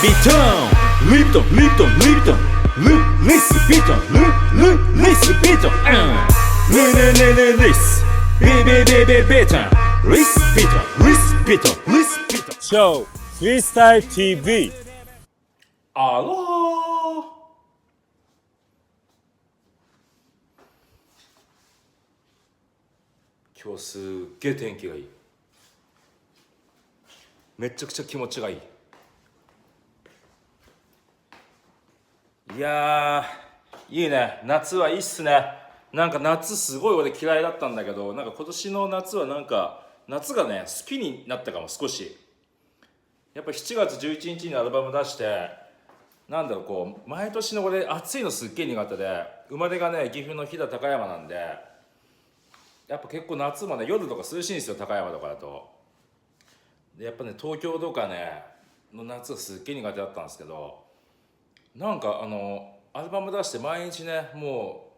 Beaton, Lipton, Lipton, Lipton, Listen, Beaton, Listen, Beaton, Listen, Beaton, Listen, Beaton, Listen, Beaton, Listen, Beaton. So, Freestyle TV. アロー。今日すっげえ天気がいい。めちゃくちゃ気持ちがいい。いやー、いいね。夏はいいっすね。なんか夏すごい俺嫌いだったんだけど、なんか今年の夏はなんか夏がね好きになったかも。少しやっぱ7月11日にアルバム出して、なんだろう、こう毎年の俺暑いのすっげえ苦手で、生まれがね岐阜の飛騨高山なんで、やっぱ結構夏もね夜とか涼しいんですよ、高山とかだと。でやっぱね東京とかねの夏がすっげえ苦手だったんですけど、なんかアルバム出して毎日ね、も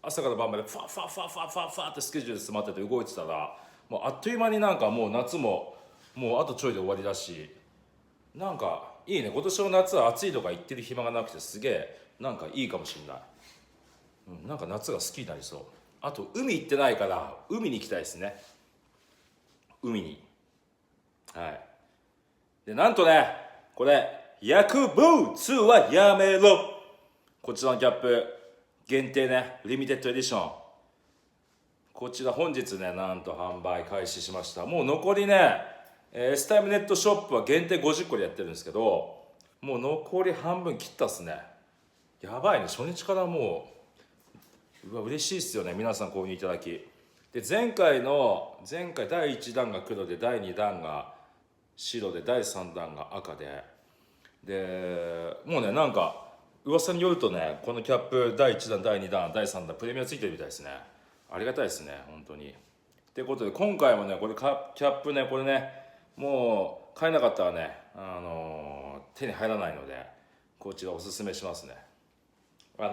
う朝から晩までファファファファファファってスケジュールで詰まってて動いてたら、もうあっという間になんかもう夏ももうあとちょいで終わりだし、なんかいいね。今年の夏は暑いとか言ってる暇がなくてすげえなんかいいかもしんない。なんか夏が好きになりそう。あと海行ってないから海に行きたいですね。海に。はい。でなんとね、これ薬物はやめろ、こちらのキャップ限定ね、リミテッドエディション。こちら本日ねなんと販売開始しました。もう残りね、Sタイムネットショップは限定50個でやってるんですけど、もう残り半分切ったっすね。やばいね。初日からもう嬉しいっすよね、皆さん購入いただき。で前回第1弾が黒で、第2弾が白で、第3弾が赤で、もうねなんか噂によるとね、このキャップ第1弾第2弾第3弾プレミアついてるみたいですね。ありがたいですね本当に。ってことで今回もねこれキャップね、これねもう買えなかったらね、手に入らないので、こちらおすすめしますね。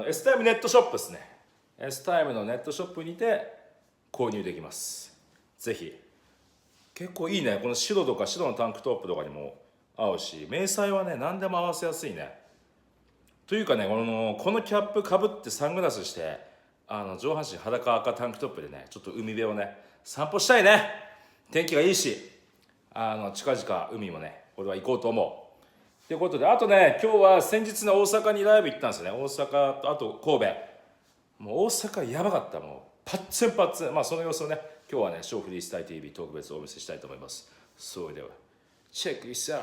Sタイムネットショップですね。Sタイムのネットショップにて購入できます。ぜひ。結構いいね。この白とか白のタンクトップとかにも合うし、迷彩はね何でも合わせやすいね。というかね、このキャップかぶってサングラスして、上半身裸赤タンクトップでね、ちょっと海辺をね散歩したいね。天気がいいし、近々海もね俺は行こうと思う。ということで、あとね今日は先日の大阪にライブ行ったんですよね。大阪とあと神戸。もう大阪やばかった。もうパッツンパッツン。まあその様子をね今日はねショーフリースタイル TV 特別お見せしたいと思います。それではチェックイッサー。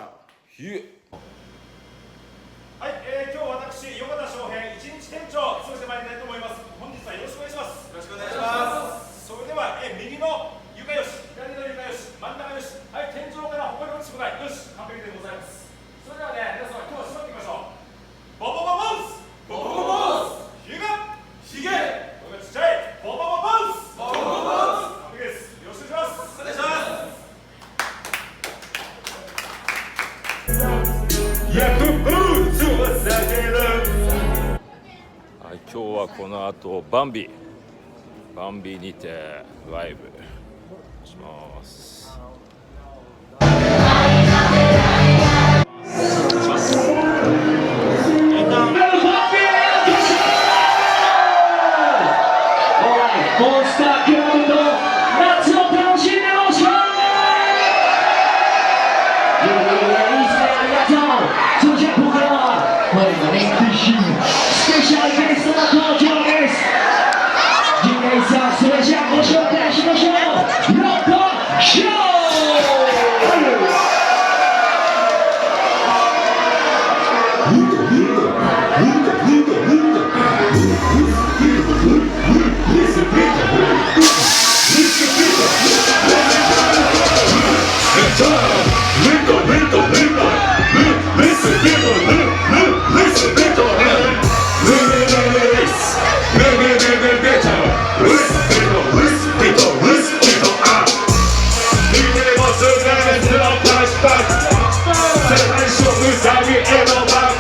はい、今日私横田翔平一日店長務めてまいりたいと思います。本日はよろしくお願いします。よろしくお願いします。それでは右の床よし、左の床よし、真ん中よし、はい、天井から他に落ちてこない。よし、完璧でございます。それではね、皆様今日は締まっていきましょう。ボボボボンス、ボボボボンス、ひが、ひげ、これがちっちゃい、ボボボボンス、ボボボボンス。完璧です。よろしくお願いします。お願いします。はい、今日はこの後バンビにてライブします。それじゃあご紹介しましょう。ロッコショー。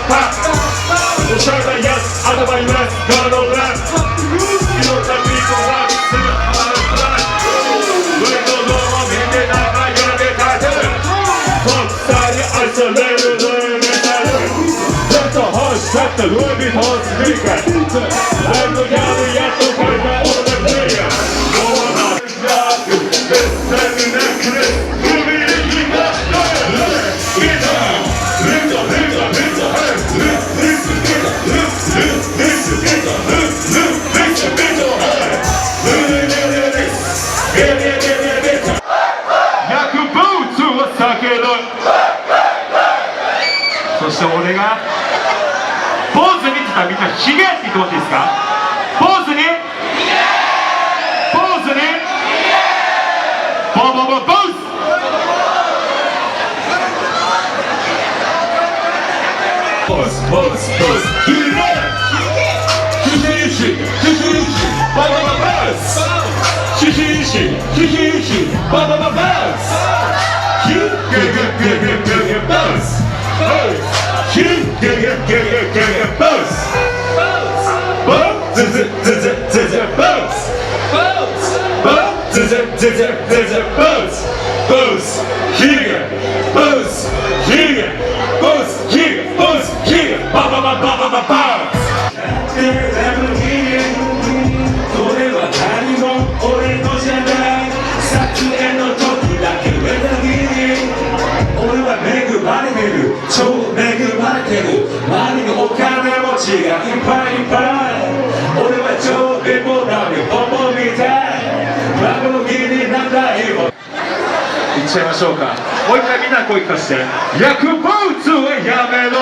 Back. したロイ・ヴィトンスニーカーライブのギャルやっと借りたオーダープレイヤーローマンダークベスタイムネックレス首に引っかかるリトンリトンリトンリトンリトンリトンリトンリトン薬物を避けろそして俺がポーズ見てたらみんなヒゲって言ってもらっていいですかポーズにポーズにポーポーポーポーズポーズポーズポーズヒゲヒゲヒゲヒゲババババースヒヒヒヒヒヒババババースヒゲゲゲゲゲゲバースヒゲゲゲゲゲゲバースバーズズズズズズバースバーズズズズズズバースバースヒゲバースヒゲバースヒゲバースヒゲバババババババースこれは何も俺のじゃない撮影の時だけ上だけ俺は恵まれてる超恵まれてる周りのお金持ちがいっぱいいっぱい俺は超レモラーで思うみたいラブのギリなんだよいっちゃいましょうかもう一回みんな声聞かせて薬物はやめろ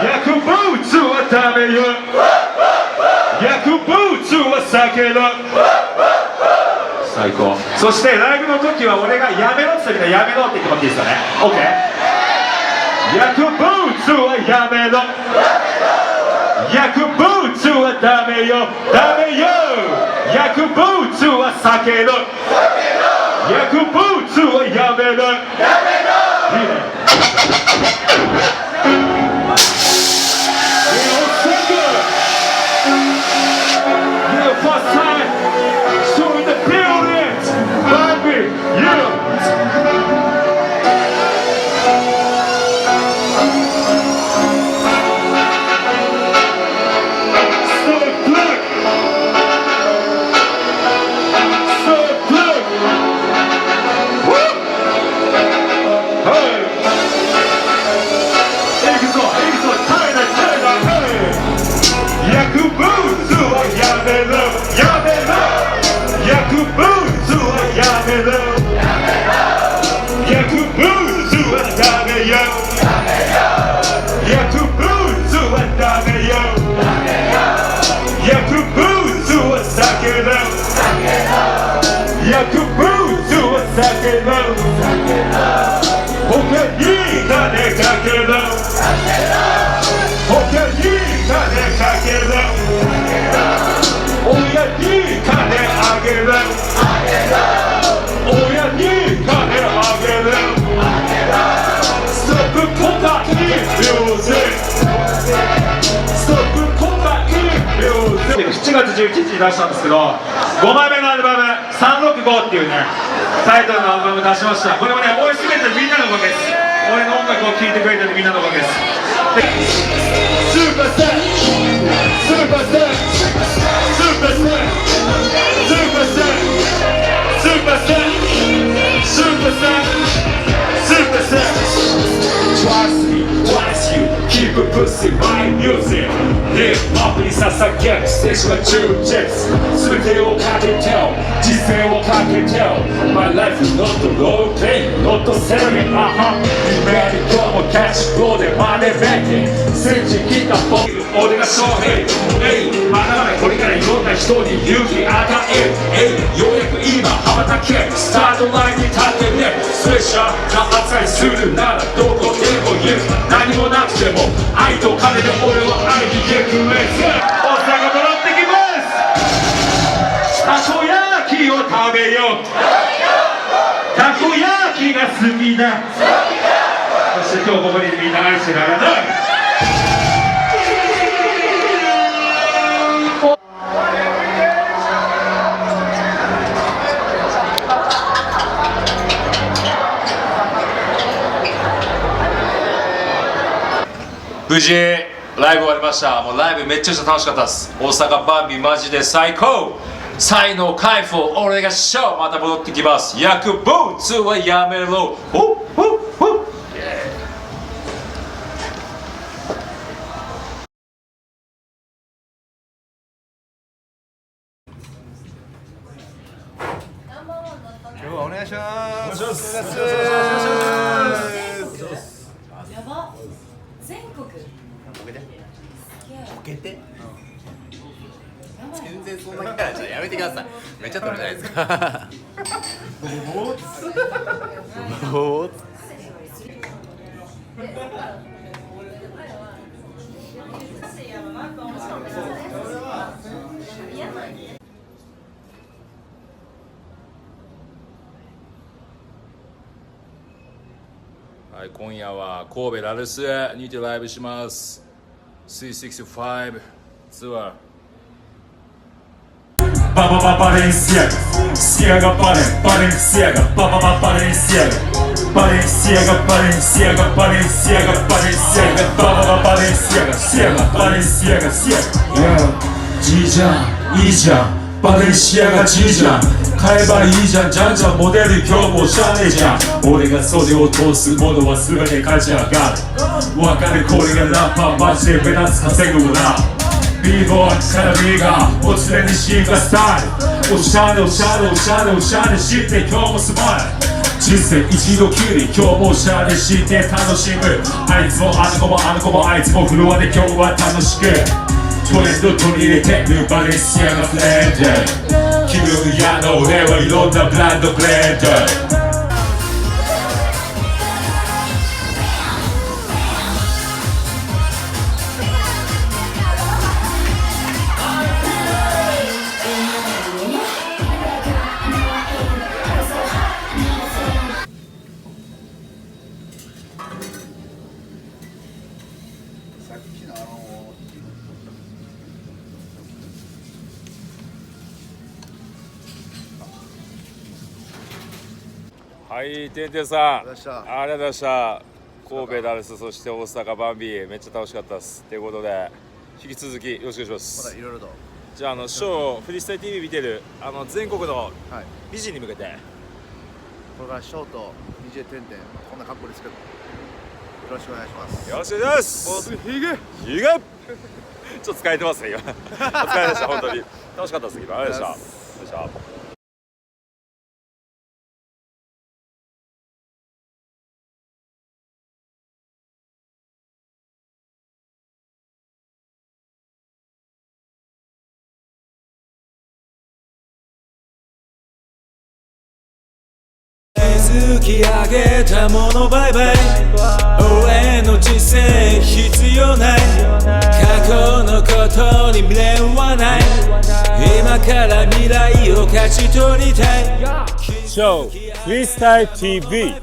薬物はダメよ薬物は避けろ最高そしてライブの時は俺がやめろって言ったらやめろって言ってもらっていいですかね OK 薬物はやめろ薬物はダメよダメよ薬物は避けろ薬物はやめろいいねFirst time, so in the building, baby, yeah. So black, so black. Woo! Hey, 이기소, 타이다, hey. 야쿠부즈はやめろやめろ薬物はやめろ薬物はダメよ薬物はダメよ薬物は避けろ薬物は避けろ他に金かけろ他に金かけろ親に金あげる親に金あげるストップコカインミュージックストップコカインミュージック7月11日に出したんですけど5枚目のアルバム365っていうねタイトルのアルバム出しましたこれもね応援してくれてるみんなのおかげです俺の音楽を聴いてくれてるみんなのおかげですスーパースタースーパースターSuperstar, superstar. Trust me, trust you. Keep it pussy, my music. Live up in Sasaki, station with two chips. 全てをかけてよ、人生をかけてよ。My life is not the low play, not the selling. 夢に今日もキャッチフローでマネーベッキング。戦地切った僕、俺が勝利。まだまだこれからいろんな人に勇気与える。ようやく今羽ばたけ、スタートラインに立ってね。スペシャルな扱いするならどこでも行く。何もなくても愛と金で俺は愛に行くレース。おさが戻ってきます。たこ焼きを食べよう。たこ焼きが好きだ。そして今日ここにみんな愛してられない。無事ライブ終わりました。もうライブめっちゃ楽しかったです。大阪バンビマジで最高。才能回復俺がショーまた戻ってきます。薬物はやめろ。今日はお願いします。やば。全国。ボケて。全然そんなキャラじゃやめてください。めっちゃ撮るじゃないですか。おー。はい、今夜は神戸ラルスにてライブします。365ツアー。ババババレンシアガシアガバレンバレンシアガババババレンシアガバレンシアガバレンシアガバレンシアガバレンシアガババババレンシアガシアガバレンシアガシアガじいちゃんいいじゃんバレンシアガじいちゃん買えばいいじゃんじゃんじゃんモデル今日もしゃねえじゃん俺が袖を通すものは全て勝ち上がるわかるこれがラッパーマジで目立つ稼ぐもなビーボーイからビーガーおつれに進化スタイルおしゃれおしゃれおしゃれおしゃれして今日もスマイル人生一度きり今日もおしゃれして楽しむあいつもあの子もあの子もあいつもフロアで今日は楽しくトレンド取り入れてるバレンシアガフレンド気分屋の俺はいろんなブランドブレンドはい、てんてんさん、ありがとうございましたありがとうございました。神戸ダルス、そして大阪バンビー、めっちゃ楽しかったです。ということで、引き続きよろしくお願いします。まだいろいろと。じゃあ、ショー、フリースタイル TV 見てる全国のはい。美人に向けて、これからショート DJ 点々こんな格好ですけど。よろしくお願いします。よろしくお願いします。ひげちょっと疲れてますね、今。お疲れでした、本当に。楽しかったです、今。ありがとうございました。よいしょ。築き上げたものバイバイ応援の人生必要ない過去のことに未練はない今から未来を勝ち取りたい Show Freestyle TV